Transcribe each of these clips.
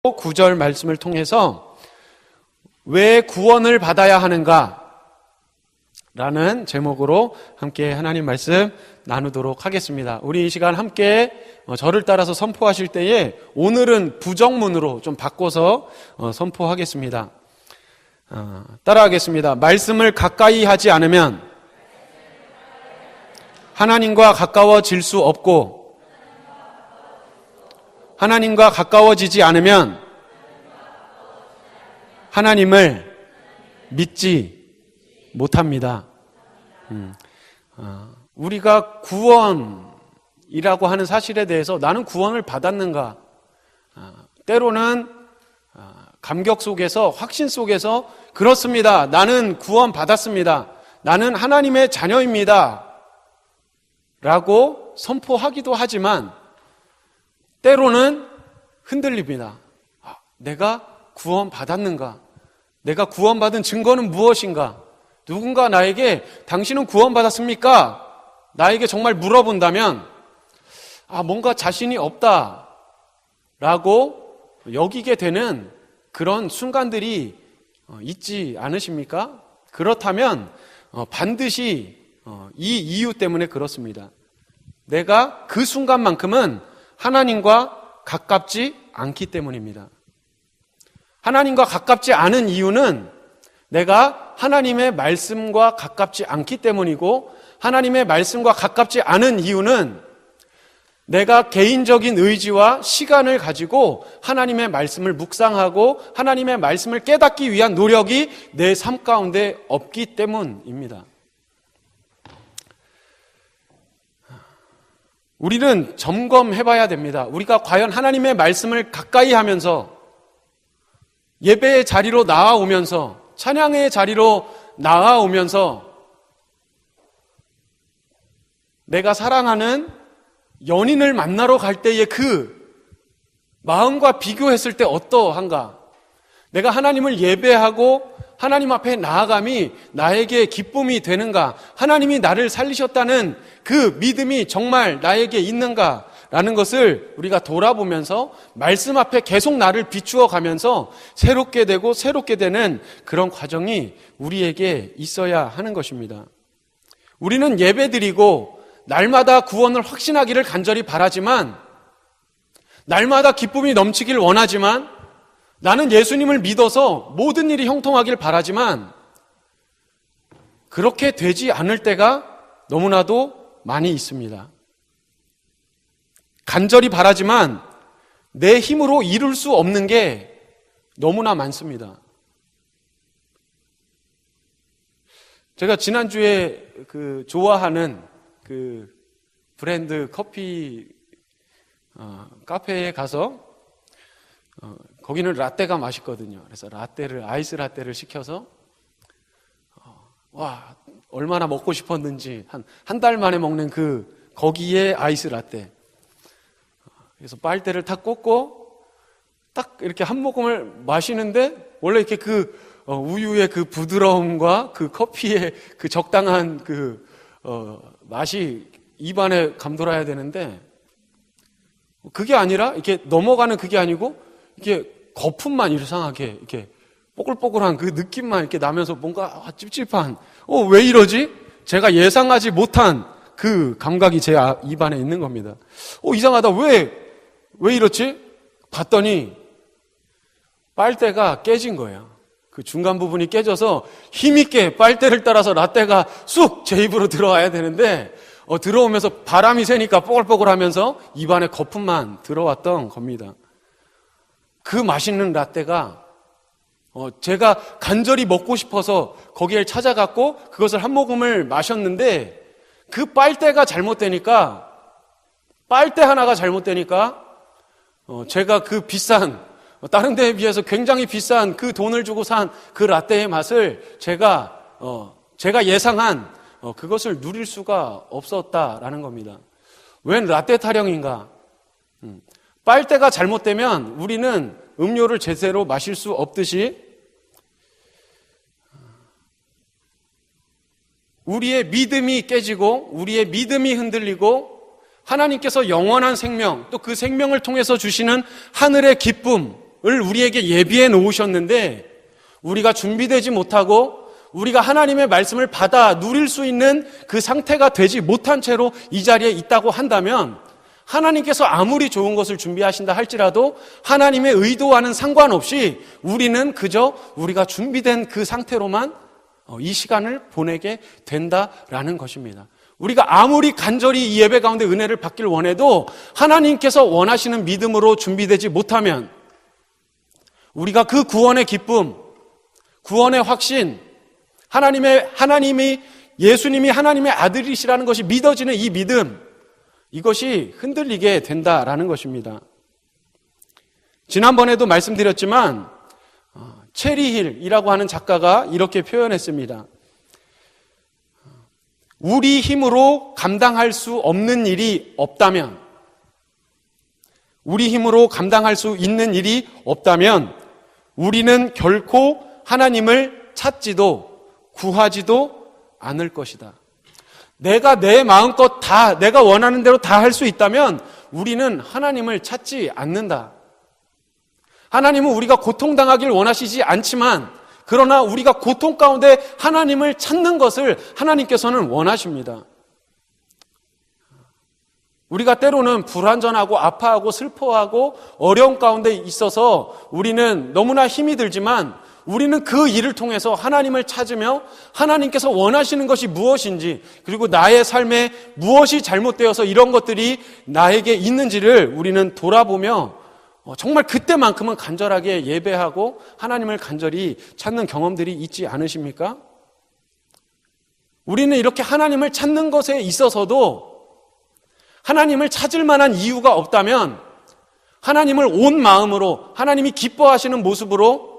9절 말씀을 통해서 왜 구원을 받아야 하는가 라는 제목으로 함께 하나님 말씀 나누도록 하겠습니다. 우리 이 시간 함께 저를 따라서 선포하실 때에 오늘은 부정문으로 좀 바꿔서 선포하겠습니다. 따라하겠습니다. 말씀을 가까이 하지 않으면 하나님과 가까워질 수 없고, 하나님과 가까워지지 않으면 하나님을 믿지 못합니다. 우리가 구원이라고 하는 사실에 대해서 나는 구원을 받았는가? 때로는 감격 속에서, 확신 속에서 그렇습니다. 나는 구원 받았습니다. 나는 하나님의 자녀입니다. 라고 선포하기도 하지만 때로는 흔들립니다. 내가 구원 받았는가? 내가 구원받은 증거는 무엇인가? 누군가 나에게 당신은 구원 받았습니까? 나에게 정말 물어본다면 뭔가 자신이 없다 라고 여기게 되는 그런 순간들이 있지 않으십니까? 그렇다면 반드시 이 이유 때문에 그렇습니다. 내가 그 순간만큼은 하나님과 가깝지 않기 때문입니다. 하나님과 가깝지 않은 이유는 내가 하나님의 말씀과 가깝지 않기 때문이고, 하나님의 말씀과 가깝지 않은 이유는 내가 개인적인 의지와 시간을 가지고 하나님의 말씀을 묵상하고 하나님의 말씀을 깨닫기 위한 노력이 내 삶 가운데 없기 때문입니다. 우리는 점검해봐야 됩니다. 우리가 과연 하나님의 말씀을 가까이 하면서, 예배의 자리로 나아오면서, 찬양의 자리로 나아오면서 내가 사랑하는 연인을 만나러 갈 때의 그 마음과 비교했을 때 어떠한가? 내가 하나님을 예배하고 하나님 앞에 나아감이 나에게 기쁨이 되는가? 하나님이 나를 살리셨다는 그 믿음이 정말 나에게 있는가? 라는 것을 우리가 돌아보면서 말씀 앞에 계속 나를 비추어 가면서 새롭게 되고 새롭게 되는 그런 과정이 우리에게 있어야 하는 것입니다. 우리는 예배드리고 날마다 구원을 확신하기를 간절히 바라지만, 날마다 기쁨이 넘치길 원하지만, 나는 예수님을 믿어서 모든 일이 형통하길 바라지만 그렇게 되지 않을 때가 너무나도 많이 있습니다. 간절히 바라지만 내 힘으로 이룰 수 없는 게 너무나 많습니다. 제가 지난주에 좋아하는 브랜드 커피 카페에 가서 거기는 라떼가 맛있거든요. 그래서 아이스 라떼를 시켜서 얼마나 먹고 싶었는지 한 달 만에 먹는 거기에 아이스 라떼. 그래서 빨대를 탁 꽂고 딱 이렇게 한 모금을 마시는데, 원래 이렇게 우유의 그 부드러움과 그 커피의 그 적당한 맛이 입안에 감돌아야 되는데, 그게 아니라 이렇게 넘어가는 그게 아니고 이게 거품만 이상하게 이렇게 뽀글뽀글한 그 느낌만 이렇게 나면서 뭔가 찝찝한, 왜 이러지? 제가 예상하지 못한 그 감각이 제 입안에 있는 겁니다. 이상하다. 왜 이렇지? 봤더니 빨대가 깨진 거예요. 그 중간 부분이 깨져서 힘있게 빨대를 따라서 라떼가 쑥 제 입으로 들어와야 되는데, 들어오면서 바람이 새니까 뽀글뽀글하면서 입안에 거품만 들어왔던 겁니다. 그 맛있는 라떼가 제가 간절히 먹고 싶어서 거기에 찾아갔고 그것을 한 모금을 마셨는데, 그 빨대가 잘못되니까, 빨대 하나가 잘못되니까 제가 그 비싼, 다른 데에 비해서 굉장히 비싼 그 돈을 주고 산 그 라떼의 맛을 제가 예상한 그것을 누릴 수가 없었다라는 겁니다. 웬 라떼 타령인가? 빨대가 잘못되면 우리는 음료를 제대로 마실 수 없듯이, 우리의 믿음이 깨지고 우리의 믿음이 흔들리고 하나님께서 영원한 생명, 또 그 생명을 통해서 주시는 하늘의 기쁨, 우리에게 예비해 놓으셨는데 우리가 준비되지 못하고 우리가 하나님의 말씀을 받아 누릴 수 있는 그 상태가 되지 못한 채로 이 자리에 있다고 한다면 하나님께서 아무리 좋은 것을 준비하신다 할지라도 하나님의 의도와는 상관없이 우리는 그저 우리가 준비된 그 상태로만 이 시간을 보내게 된다라는 것입니다. 우리가 아무리 간절히 이 예배 가운데 은혜를 받길 원해도 하나님께서 원하시는 믿음으로 준비되지 못하면 우리가 그 구원의 기쁨, 구원의 확신, 예수님이 하나님의 아들이시라는 것이 믿어지는 이 믿음, 이것이 흔들리게 된다라는 것입니다. 지난번에도 말씀드렸지만 체리힐이라고 하는 작가가 이렇게 표현했습니다. 우리 힘으로 감당할 수 없는 일이 없다면, 우리 힘으로 감당할 수 있는 일이 없다면 우리는 결코 하나님을 찾지도 구하지도 않을 것이다. 내가 내 마음껏 다 내가 원하는 대로 다 할 수 있다면 우리는 하나님을 찾지 않는다. 하나님은 우리가 고통당하길 원하시지 않지만 그러나 우리가 고통 가운데 하나님을 찾는 것을 하나님께서는 원하십니다. 우리가 때로는 불완전하고 아파하고 슬퍼하고 어려움 가운데 있어서 우리는 너무나 힘이 들지만 우리는 그 일을 통해서 하나님을 찾으며 하나님께서 원하시는 것이 무엇인지 그리고 나의 삶에 무엇이 잘못되어서 이런 것들이 나에게 있는지를 우리는 돌아보며 정말 그때만큼은 간절하게 예배하고 하나님을 간절히 찾는 경험들이 있지 않으십니까? 우리는 이렇게 하나님을 찾는 것에 있어서도 하나님을 찾을 만한 이유가 없다면 하나님을 온 마음으로 하나님이 기뻐하시는 모습으로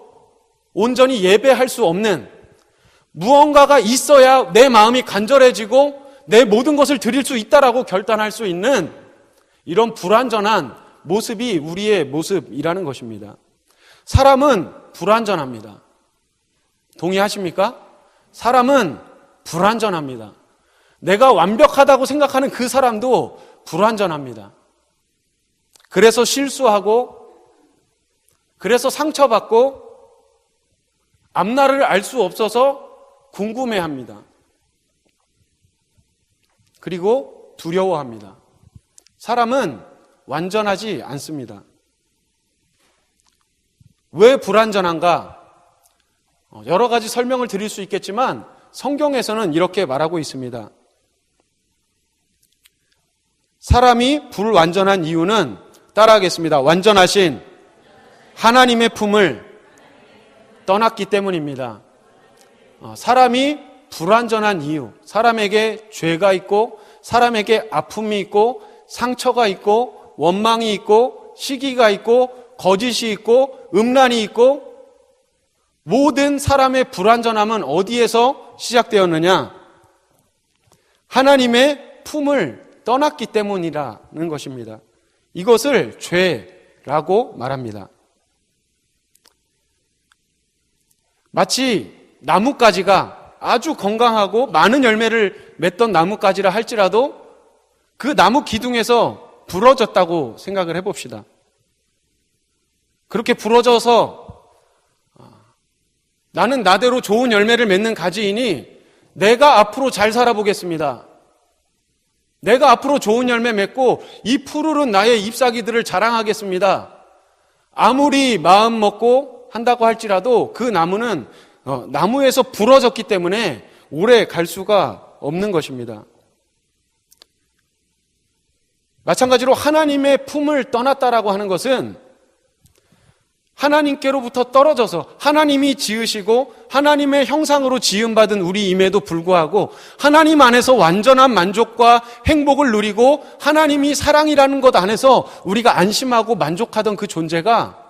온전히 예배할 수 없는 무언가가 있어야 내 마음이 간절해지고 내 모든 것을 드릴 수 있다라고 결단할 수 있는 이런 불완전한 모습이 우리의 모습이라는 것입니다. 사람은 불완전합니다. 동의하십니까? 사람은 불완전합니다. 내가 완벽하다고 생각하는 그 사람도 불완전합니다. 그래서 실수하고 그래서 상처받고 앞날을 알 수 없어서 궁금해합니다. 그리고 두려워합니다. 사람은 완전하지 않습니다. 왜 불완전한가? 여러 가지 설명을 드릴 수 있겠지만 성경에서는 이렇게 말하고 있습니다. 사람이 불완전한 이유는 따라하겠습니다. 완전하신 하나님의 품을 떠났기 때문입니다. 사람이 불완전한 이유, 사람에게 죄가 있고 사람에게 아픔이 있고 상처가 있고 원망이 있고 시기가 있고 거짓이 있고 음란이 있고 모든 사람의 불완전함은 어디에서 시작되었느냐? 하나님의 품을 떠났기 때문이라는 것입니다. 이것을 죄라고 말합니다. 마치 나뭇가지가 아주 건강하고 많은 열매를 맺던 나뭇가지라 할지라도 그 나무 기둥에서 부러졌다고 생각을 해봅시다. 그렇게 부러져서 나는 나대로 좋은 열매를 맺는 가지이니 내가 앞으로 잘 살아보겠습니다. 내가 앞으로 좋은 열매 맺고 이 푸르른 나의 잎사귀들을 자랑하겠습니다. 아무리 마음 먹고 한다고 할지라도 그 나무는 나무에서 부러졌기 때문에 오래 갈 수가 없는 것입니다. 마찬가지로 하나님의 품을 떠났다라고 하는 것은 하나님께로부터 떨어져서 하나님이 지으시고 하나님의 형상으로 지음받은 우리임에도 불구하고 하나님 안에서 완전한 만족과 행복을 누리고 하나님이 사랑이라는 것 안에서 우리가 안심하고 만족하던 그 존재가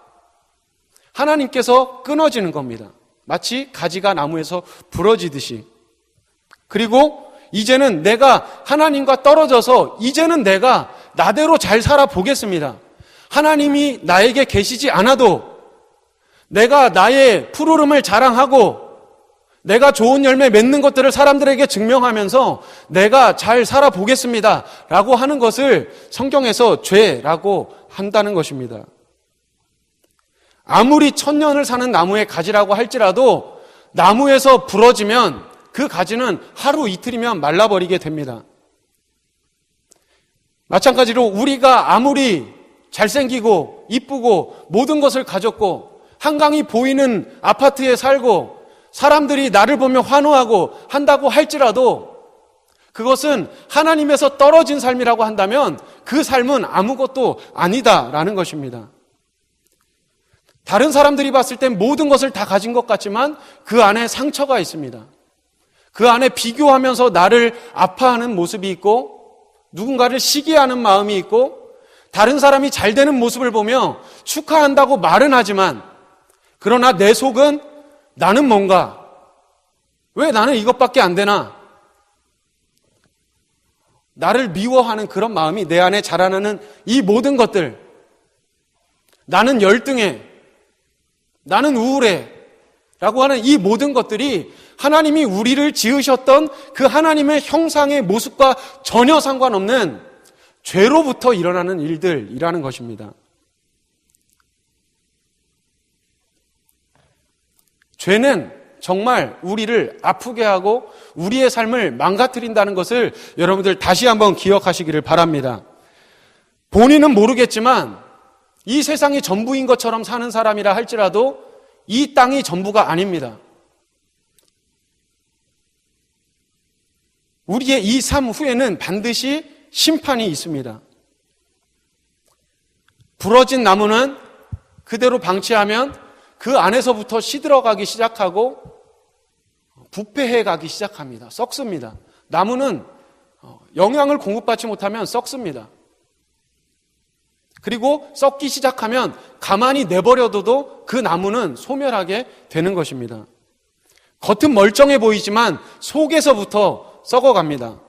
하나님께서 끊어지는 겁니다. 마치 가지가 나무에서 부러지듯이. 그리고 이제는 내가 하나님과 떨어져서 이제는 내가 나대로 잘 살아보겠습니다. 하나님이 나에게 계시지 않아도 내가 나의 푸르름을 자랑하고 내가 좋은 열매 맺는 것들을 사람들에게 증명하면서 내가 잘 살아보겠습니다 라고 하는 것을 성경에서 죄라고 한다는 것입니다. 아무리 1000년을 사는 나무의 가지라고 할지라도 나무에서 부러지면 그 가지는 하루 이틀이면 말라버리게 됩니다. 마찬가지로 우리가 아무리 잘생기고 이쁘고 모든 것을 가졌고 한강이 보이는 아파트에 살고 사람들이 나를 보며 환호하고 한다고 할지라도 그것은 하나님에서 떨어진 삶이라고 한다면 그 삶은 아무것도 아니다라는 것입니다. 다른 사람들이 봤을 땐 모든 것을 다 가진 것 같지만 그 안에 상처가 있습니다. 그 안에 비교하면서 나를 아파하는 모습이 있고 누군가를 시기하는 마음이 있고 다른 사람이 잘 되는 모습을 보며 축하한다고 말은 하지만 그러나 내 속은 나는 뭔가 왜 나는 이것밖에 안 되나 나를 미워하는 그런 마음이 내 안에 자라나는 이 모든 것들 나는 열등해 나는 우울해 라고 하는 이 모든 것들이 하나님이 우리를 지으셨던 그 하나님의 형상의 모습과 전혀 상관없는 죄로부터 일어나는 일들이라는 것입니다. 죄는 정말 우리를 아프게 하고 우리의 삶을 망가뜨린다는 것을 여러분들 다시 한번 기억하시기를 바랍니다. 본인은 모르겠지만 이 세상이 전부인 것처럼 사는 사람이라 할지라도 이 땅이 전부가 아닙니다. 우리의 이 삶 후에는 반드시 심판이 있습니다. 부러진 나무는 그대로 방치하면 그 안에서부터 시들어가기 시작하고 부패해 가기 시작합니다. 썩습니다. 나무는 영양을 공급받지 못하면 썩습니다. 그리고 썩기 시작하면 가만히 내버려둬도 그 나무는 소멸하게 되는 것입니다. 겉은 멀쩡해 보이지만 속에서부터 썩어갑니다.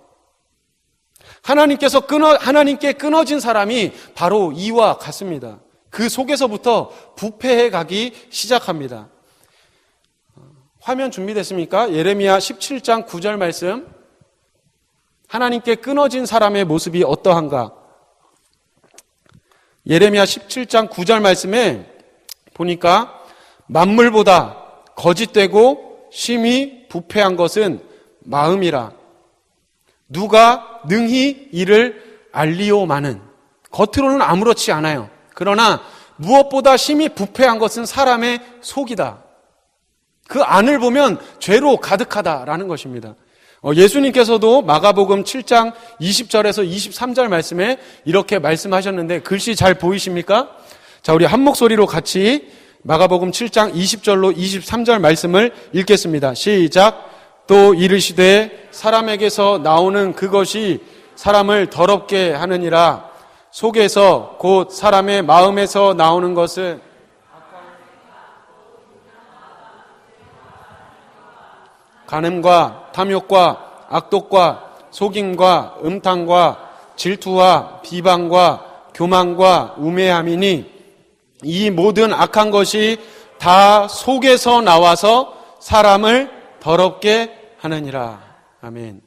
하나님께 끊어진 사람이 바로 이와 같습니다. 그 속에서부터 부패해 가기 시작합니다. 화면 준비됐습니까? 예레미야 17장 9절 말씀. 하나님께 끊어진 사람의 모습이 어떠한가? 예레미야 17장 9절 말씀에 보니까 만물보다 거짓되고 심히 부패한 것은 마음이라. 누가 능히 이를 알리오마는. 겉으로는 아무렇지 않아요. 그러나 무엇보다 심히 부패한 것은 사람의 속이다. 그 안을 보면 죄로 가득하다라는 것입니다. 예수님께서도 마가복음 7장 20절에서 23절 말씀에 이렇게 말씀하셨는데 글씨 잘 보이십니까? 자, 우리 한 목소리로 같이 마가복음 7장 20절로 23절 말씀을 읽겠습니다. 시작. 또 이르시되 사람에게서 나오는 그것이 사람을 더럽게 하느니라. 속에서 곧 사람의 마음에서 나오는 것은 간음과 탐욕과 악독과 속임과 음탕과 질투와 비방과 교만과 우매함이니 이 모든 악한 것이 다 속에서 나와서 사람을 더럽게 하느니라. 아멘.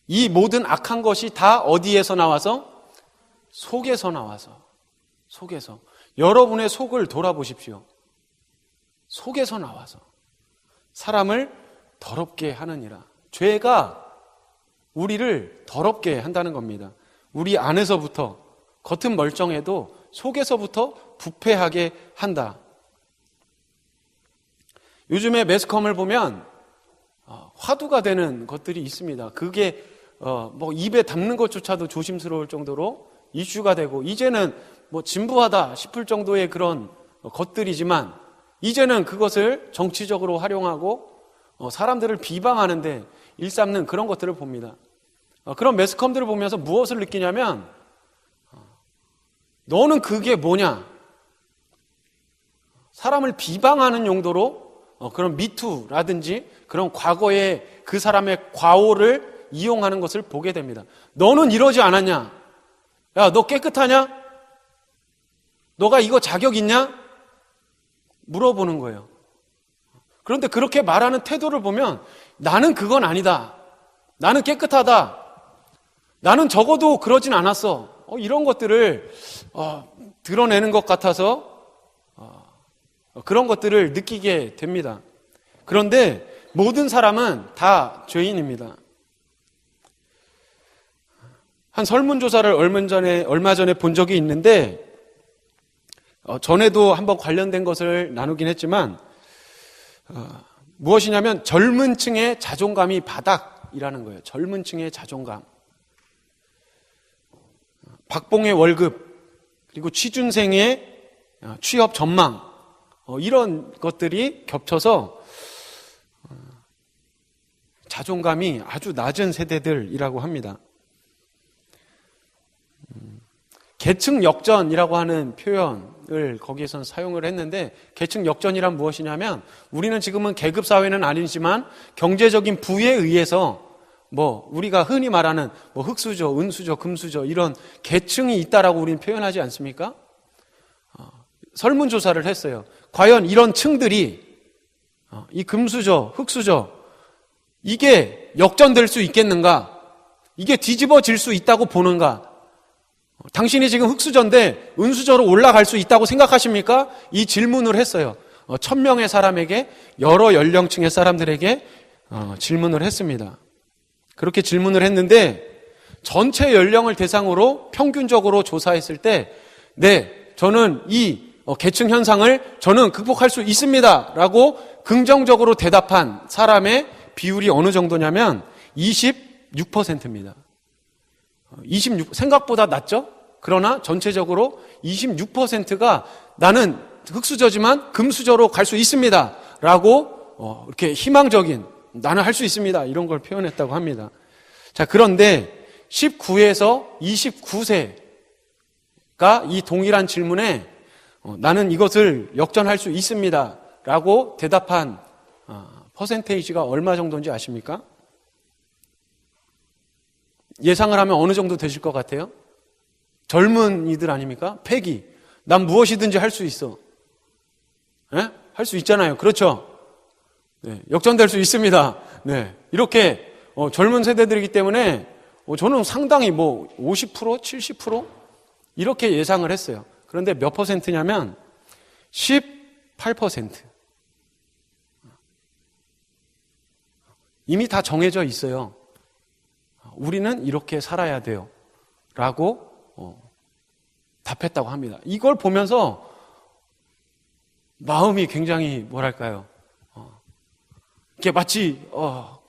이 모든 악한 것이 다 어디에서 나와서? 속에서 나와서. 속에서. 여러분의 속을 돌아보십시오. 속에서 나와서. 사람을 더럽게 하느니라. 죄가 우리를 더럽게 한다는 겁니다. 우리 안에서부터 겉은 멀쩡해도 속에서부터 부패하게 한다. 요즘에 매스컴을 보면 화두가 되는 것들이 있습니다. 그게 뭐 입에 담는 것조차도 조심스러울 정도로 이슈가 되고 이제는 뭐 진부하다 싶을 정도의 그런 것들이지만 이제는 그것을 정치적으로 활용하고 사람들을 비방하는데 일삼는 그런 것들을 봅니다. 그런 매스컴들을 보면서 무엇을 느끼냐면 너는 그게 뭐냐? 사람을 비방하는 용도로 그런 미투라든지 그런 과거의 그 사람의 과오를 이용하는 것을 보게 됩니다. 너는 이러지 않았냐? 야, 너 깨끗하냐? 너가 이거 자격 있냐? 물어보는 거예요. 그런데 그렇게 말하는 태도를 보면 나는 그건 아니다. 나는 깨끗하다. 나는 적어도 그러진 않았어. 이런 것들을 드러내는 것 같아서 그런 것들을 느끼게 됩니다. 그런데 모든 사람은 다 죄인입니다. 한 설문조사를 얼마 전에 본 적이 있는데, 전에도 한번 관련된 것을 나누긴 했지만, 무엇이냐면 젊은 층의 자존감이 바닥이라는 거예요. 젊은 층의 자존감. 박봉의 월급, 그리고 취준생의 취업 전망, 이런 것들이 겹쳐서 자존감이 아주 낮은 세대들이라고 합니다. 계층 역전이라고 하는 표현을 거기에선 사용을 했는데, 계층 역전이란 무엇이냐면 우리는 지금은 계급 사회는 아니지만 경제적인 부에 의해서 우리가 흔히 말하는 흑수저, 은수저, 금수저 이런 계층이 있다라고 우리는 표현하지 않습니까? 설문조사를 했어요. 과연 이런 층들이 이 금수저, 흑수저 이게 역전될 수 있겠는가? 이게 뒤집어질 수 있다고 보는가? 당신이 지금 흑수저인데 은수저로 올라갈 수 있다고 생각하십니까? 이 질문을 했어요. 1000명의 사람에게, 여러 연령층의 사람들에게 질문을 했습니다. 그렇게 질문을 했는데 전체 연령을 대상으로 평균적으로 조사했을 때 네, 저는 이 계층 현상을 저는 극복할 수 있습니다 라고 긍정적으로 대답한 사람의 비율이 어느 정도냐면 26%입니다. 생각보다 낮죠? 그러나 전체적으로 26%가 나는 흑수저지만 금수저로 갈 수 있습니다 라고 이렇게 희망적인, 나는 할 수 있습니다 이런 걸 표현했다고 합니다. 자, 그런데 19에서 29세가 이 동일한 질문에 나는 이것을 역전할 수 있습니다 라고 대답한 퍼센테이지가 얼마 정도인지 아십니까? 예상을 하면 어느 정도 되실 것 같아요? 젊은이들 아닙니까? 패기. 난 무엇이든지 할 수 있어. 네? 할 수 있잖아요. 그렇죠? 네, 역전될 수 있습니다. 네, 이렇게 젊은 세대들이기 때문에 저는 상당히 50%, 70% 이렇게 예상을 했어요. 그런데 몇 퍼센트냐면 18%. 이미 다 정해져 있어요. 우리는 이렇게 살아야 돼요 라고 답했다고 합니다. 이걸 보면서 마음이 굉장히 뭐랄까요, 이게 마치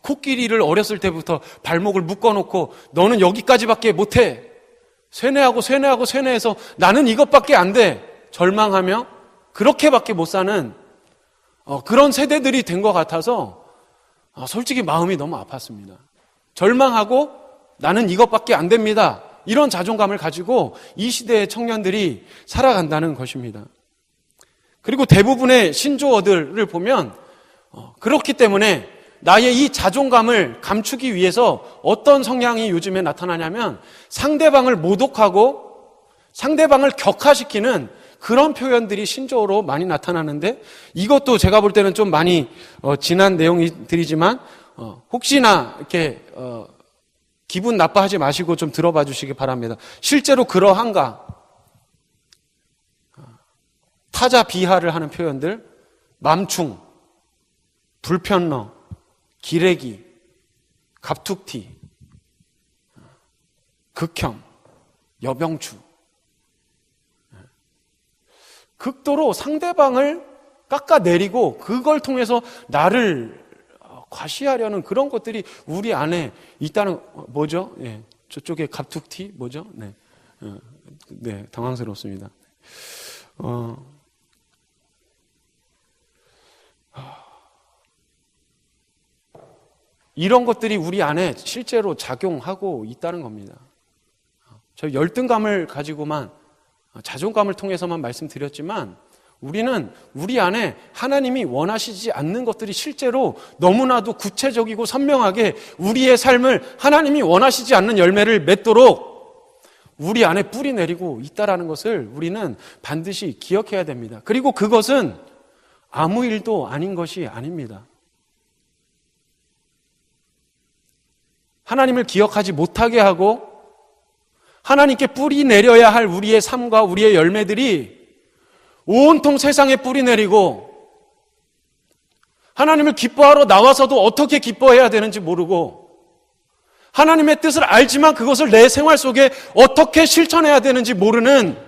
코끼리를 어렸을 때부터 발목을 묶어놓고 너는 여기까지밖에 못해, 쇠뇌해서 나는 이것밖에 안 돼, 절망하며 그렇게밖에 못 사는 그런 세대들이 된 것 같아서 솔직히 마음이 너무 아팠습니다. 절망하고 나는 이것밖에 안 됩니다, 이런 자존감을 가지고 이 시대의 청년들이 살아간다는 것입니다. 그리고 대부분의 신조어들을 보면 그렇기 때문에 나의 이 자존감을 감추기 위해서 어떤 성향이 요즘에 나타나냐면 상대방을 모독하고 상대방을 격하시키는 그런 표현들이 신조어로 많이 나타나는데, 이것도 제가 볼 때는 좀 많이 지난 내용들이지만 혹시나 이렇게 기분 나빠하지 마시고 좀 들어봐 주시기 바랍니다. 실제로 그러한가? 타자 비하를 하는 표현들, 맘충, 불편러, 기레기, 갑툭튀, 극혐, 여병추. 극도로 상대방을 깎아내리고 그걸 통해서 나를 과시하려는 그런 것들이 우리 안에 있다는, 뭐죠? 예, 저쪽에 갑툭튀 뭐죠? 네, 네, 당황스럽습니다. 이런 것들이 우리 안에 실제로 작용하고 있다는 겁니다. 저 열등감을 가지고만, 자존감을 통해서만 말씀드렸지만 우리는 우리 안에 하나님이 원하시지 않는 것들이 실제로 너무나도 구체적이고 선명하게 우리의 삶을 하나님이 원하시지 않는 열매를 맺도록 우리 안에 뿌리 내리고 있다는 것을 우리는 반드시 기억해야 됩니다. 그리고 그것은 아무 일도 아닌 것이 아닙니다. 하나님을 기억하지 못하게 하고 하나님께 뿌리 내려야 할 우리의 삶과 우리의 열매들이 온통 세상에 뿌리 내리고 하나님을 기뻐하러 나와서도 어떻게 기뻐해야 되는지 모르고 하나님의 뜻을 알지만 그것을 내 생활 속에 어떻게 실천해야 되는지 모르는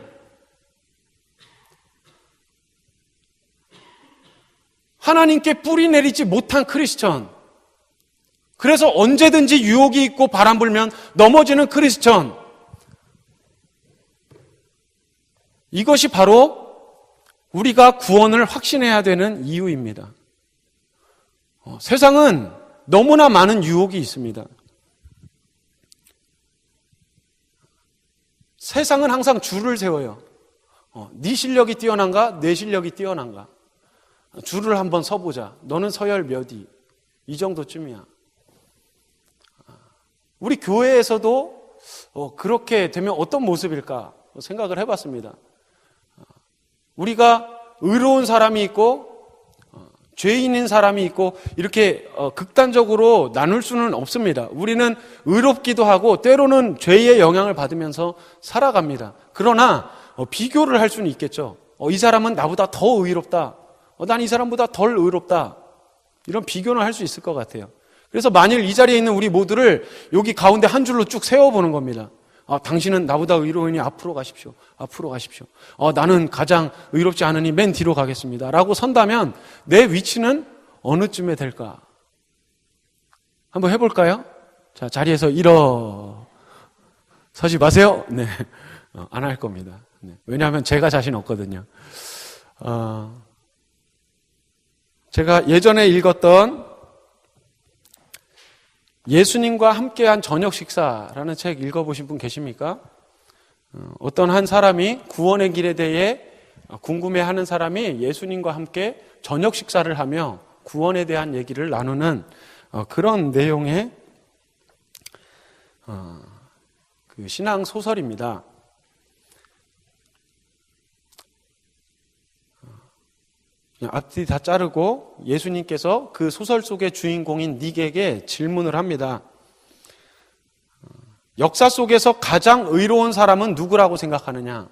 하나님께 뿌리 내리지 못한 크리스천, 그래서 언제든지 유혹이 있고 바람 불면 넘어지는 크리스천, 이것이 바로 우리가 구원을 확신해야 되는 이유입니다. 세상은 너무나 많은 유혹이 있습니다. 세상은 항상 줄을 세워요. 네 실력이 뛰어난가? 내 실력이 뛰어난가? 줄을 한번 서보자. 너는 서열 몇위? 이 정도쯤이야. 우리 교회에서도 그렇게 되면 어떤 모습일까 생각을 해봤습니다. 우리가 의로운 사람이 있고 죄인인 사람이 있고 이렇게 극단적으로 나눌 수는 없습니다. 우리는 의롭기도 하고 때로는 죄의 영향을 받으면서 살아갑니다. 그러나 비교를 할 수는 있겠죠. 이 사람은 나보다 더 의롭다. 난 이 사람보다 덜 의롭다. 이런 비교는 할 수 있을 것 같아요. 그래서 만일 이 자리에 있는 우리 모두를 여기 가운데 한 줄로 쭉 세워보는 겁니다. 당신은 나보다 의로우니 앞으로 가십시오. 앞으로 가십시오. 나는 가장 의롭지 않으니 맨 뒤로 가겠습니다. 라고 선다면 내 위치는 어느쯤에 될까? 한번 해볼까요? 자, 자리에서 일어서지 마세요. 네. 안 할 겁니다. 네. 왜냐하면 제가 자신 없거든요. 제가 예전에 읽었던 예수님과 함께한 저녁 식사라는 책 읽어보신 분 계십니까? 어떤 한 사람이 구원의 길에 대해 궁금해하는 사람이 예수님과 함께 저녁 식사를 하며 구원에 대한 얘기를 나누는 그런 내용의 그 신앙 소설입니다. 앞뒤 다 자르고 예수님께서 그 소설 속의 주인공인 닉에게 질문을 합니다. 역사 속에서 가장 의로운 사람은 누구라고 생각하느냐?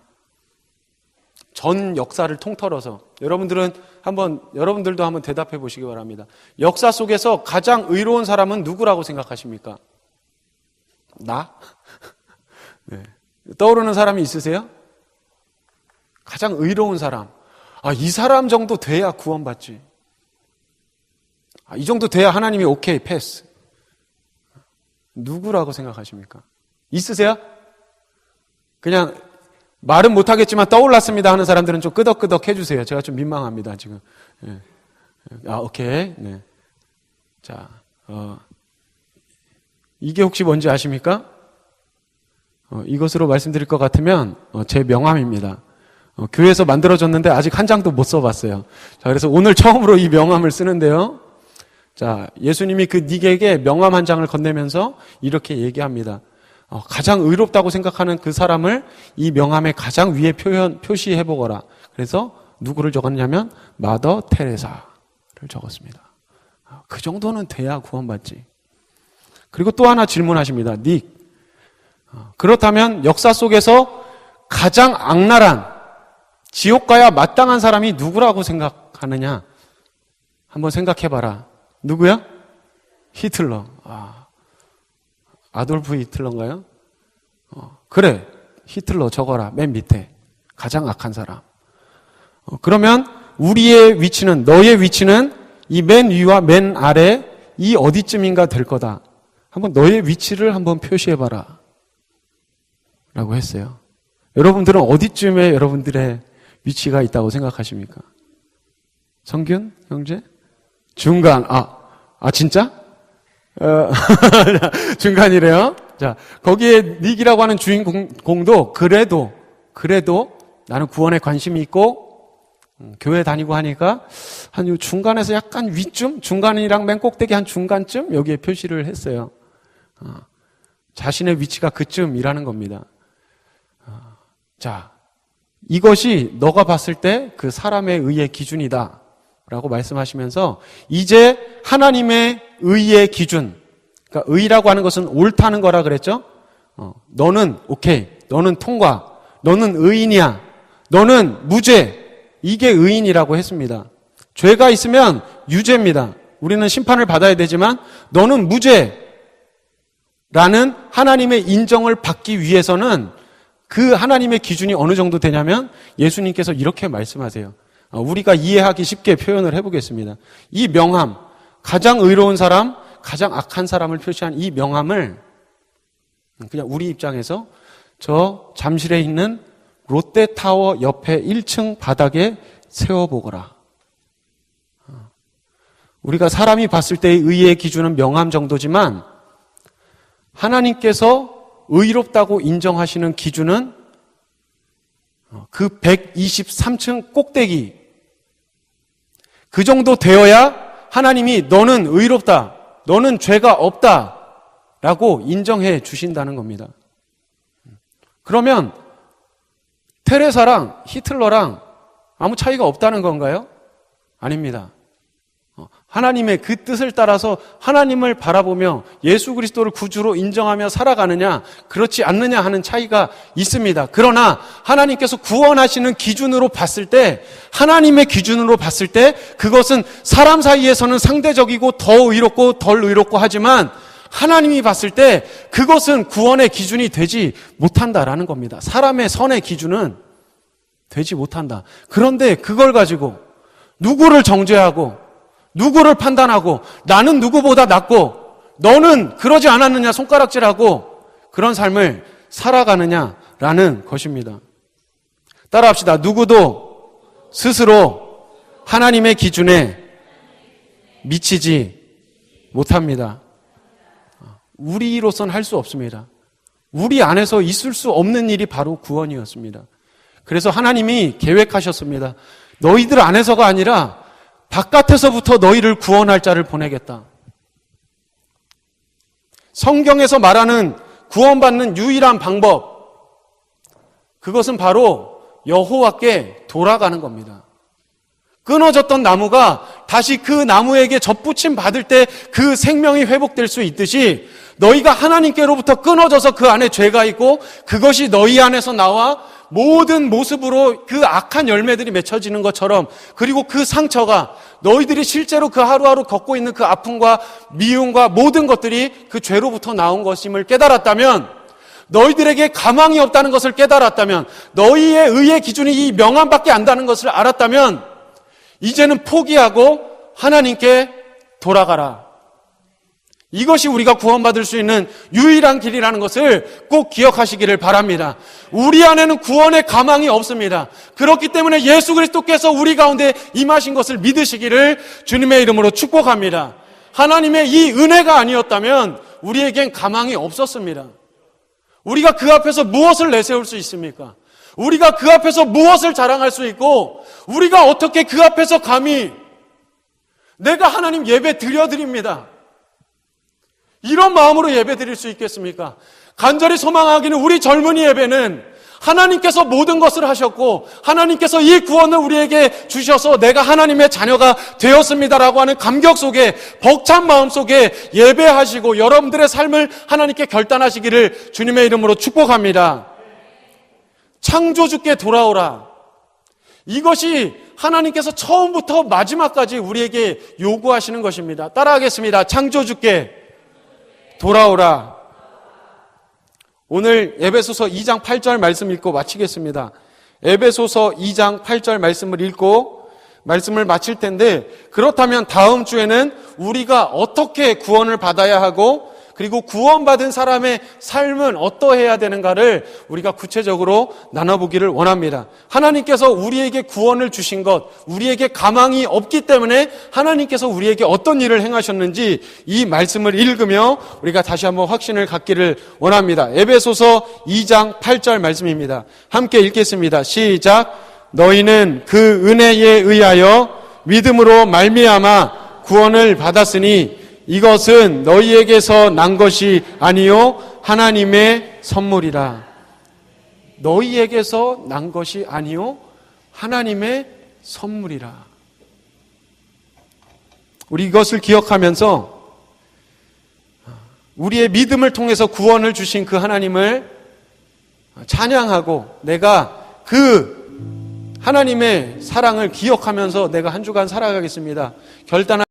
전 역사를 통틀어서 여러분들도 한번 대답해 보시기 바랍니다. 역사 속에서 가장 의로운 사람은 누구라고 생각하십니까? 나? 네. 떠오르는 사람이 있으세요? 가장 의로운 사람. 이 사람 정도 돼야 구원받지. 이 정도 돼야 하나님이 오케이, 패스. 누구라고 생각하십니까? 있으세요? 그냥 말은 못하겠지만 떠올랐습니다 하는 사람들은 좀 끄덕끄덕 해주세요. 제가 좀 민망합니다, 지금. 네. 오케이. 네. 자, 이게 혹시 뭔지 아십니까? 이것으로 말씀드릴 것 같으면 제 명함입니다. 교회에서 만들어졌는데 아직 한 장도 못 써봤어요. 자, 그래서 오늘 처음으로 이 명함을 쓰는데요. 자, 예수님이 그 닉에게 명함 한 장을 건네면서 이렇게 얘기합니다. 가장 의롭다고 생각하는 그 사람을 이 명함의 가장 위에 표시해보거라. 그래서 누구를 적었냐면 마더 테레사를 적었습니다. 그 정도는 돼야 구원받지. 그리고 또 하나 질문하십니다. 닉. 그렇다면 역사 속에서 가장 악랄한 지옥 가야 마땅한 사람이 누구라고 생각하느냐? 한번 생각해봐라. 누구야? 히틀러. 아돌프 히틀러인가요? 그래. 히틀러 적어라. 맨 밑에. 가장 악한 사람. 그러면 우리의 위치는, 너의 위치는 이 맨 위와 맨 아래 이 어디쯤인가 될 거다. 한번 너의 위치를 한번 표시해봐라. 라고 했어요. 여러분들은 어디쯤에 여러분들의 위치가 있다고 생각하십니까? 성균 형제? 중간. 진짜? 중간이래요. 자, 거기에 닉이라고 하는 주인공도 그래도 나는 구원에 관심이 있고 교회 다니고 하니까 한 중간에서 약간 위쯤, 중간이랑 맨 꼭대기 한 중간쯤 여기에 표시를 했어요. 자신의 위치가 그쯤이라는 겁니다. 자, 이것이 너가 봤을 때 그 사람의 의의 기준이다 라고 말씀하시면서 이제 하나님의 의의 기준, 그러니까 의라고 하는 것은 옳다는 거라 그랬죠. 너는 오케이, 너는 통과, 너는 의인이야, 너는 무죄, 이게 의인이라고 했습니다. 죄가 있으면 유죄입니다. 우리는 심판을 받아야 되지만 너는 무죄라는 하나님의 인정을 받기 위해서는 그 하나님의 기준이 어느 정도 되냐면 예수님께서 이렇게 말씀하세요. 우리가 이해하기 쉽게 표현을 해보겠습니다. 이 명함, 가장 의로운 사람, 가장 악한 사람을 표시한 이 명함을 그냥 우리 입장에서 저 잠실에 있는 롯데타워 옆에 1층 바닥에 세워보거라. 우리가 사람이 봤을 때의 의의 기준은 명함 정도지만 하나님께서 의롭다고 인정하시는 기준은 그 123층 꼭대기, 그 정도 되어야 하나님이 너는 의롭다, 너는 죄가 없다 라고 인정해 주신다는 겁니다. 그러면 테레사랑 히틀러랑 아무 차이가 없다는 건가요? 아닙니다. 하나님의 그 뜻을 따라서 하나님을 바라보며 예수 그리스도를 구주로 인정하며 살아가느냐 그렇지 않느냐 하는 차이가 있습니다. 그러나 하나님께서 구원하시는 기준으로 봤을 때, 하나님의 기준으로 봤을 때 그것은 사람 사이에서는 상대적이고 더 의롭고 덜 의롭고 하지만 하나님이 봤을 때 그것은 구원의 기준이 되지 못한다라는 겁니다. 사람의 선의 기준은 되지 못한다. 그런데 그걸 가지고 누구를 정죄하고 누구를 판단하고 나는 누구보다 낫고 너는 그러지 않았느냐 손가락질하고 그런 삶을 살아가느냐라는 것입니다. 따라합시다. 누구도 스스로 하나님의 기준에 미치지 못합니다. 우리로선 할 수 없습니다. 우리 안에서 있을 수 없는 일이 바로 구원이었습니다. 그래서 하나님이 계획하셨습니다. 너희들 안에서가 아니라 바깥에서부터 너희를 구원할 자를 보내겠다. 성경에서 말하는 구원받는 유일한 방법, 그것은 바로 여호와께 돌아가는 겁니다. 끊어졌던 나무가 다시 그 나무에게 접붙임 받을 때 그 생명이 회복될 수 있듯이 너희가 하나님께로부터 끊어져서 그 안에 죄가 있고 그것이 너희 안에서 나와 모든 모습으로 그 악한 열매들이 맺혀지는 것처럼, 그리고 그 상처가 너희들이 실제로 그 하루하루 겪고 있는 그 아픔과 미움과 모든 것들이 그 죄로부터 나온 것임을 깨달았다면, 너희들에게 가망이 없다는 것을 깨달았다면, 너희의 의의 기준이 이 명함밖에 안 다는 것을 알았다면 이제는 포기하고 하나님께 돌아가라. 이것이 우리가 구원받을 수 있는 유일한 길이라는 것을 꼭 기억하시기를 바랍니다. 우리 안에는 구원의 가망이 없습니다. 그렇기 때문에 예수 그리스도께서 우리 가운데 임하신 것을 믿으시기를 주님의 이름으로 축복합니다. 하나님의 이 은혜가 아니었다면 우리에겐 가망이 없었습니다. 우리가 그 앞에서 무엇을 내세울 수 있습니까? 우리가 그 앞에서 무엇을 자랑할 수 있고, 우리가 어떻게 그 앞에서 감히 내가 하나님 예배 드려드립니다, 이런 마음으로 예배 드릴 수 있겠습니까? 간절히 소망하기는 우리 젊은이 예배는 하나님께서 모든 것을 하셨고 하나님께서 이 구원을 우리에게 주셔서 내가 하나님의 자녀가 되었습니다라고 하는 감격 속에, 벅찬 마음 속에 예배하시고 여러분들의 삶을 하나님께 결단하시기를 주님의 이름으로 축복합니다. 창조주께 돌아오라. 이것이 하나님께서 처음부터 마지막까지 우리에게 요구하시는 것입니다. 따라하겠습니다. 창조주께 돌아오라. 오늘 에베소서 2장 8절 말씀 읽고 마치겠습니다. 에베소서 2장 8절 말씀을 읽고 말씀을 마칠 텐데, 그렇다면 다음 주에는 우리가 어떻게 구원을 받아야 하고 그리고 구원받은 사람의 삶은 어떠해야 되는가를 우리가 구체적으로 나눠보기를 원합니다. 하나님께서 우리에게 구원을 주신 것, 우리에게 가망이 없기 때문에 하나님께서 우리에게 어떤 일을 행하셨는지 이 말씀을 읽으며 우리가 다시 한번 확신을 갖기를 원합니다. 에베소서 2장 8절 말씀입니다. 함께 읽겠습니다. 시작. 너희는 그 은혜에 의하여 믿음으로 말미암아 구원을 받았으니 이것은 너희에게서 난 것이 아니요 하나님의 선물이라. 너희에게서 난 것이 아니요 하나님의 선물이라. 우리 이것을 기억하면서 우리의 믿음을 통해서 구원을 주신 그 하나님을 찬양하고, 내가 그 하나님의 사랑을 기억하면서 내가 한 주간 살아가겠습니다. 결단한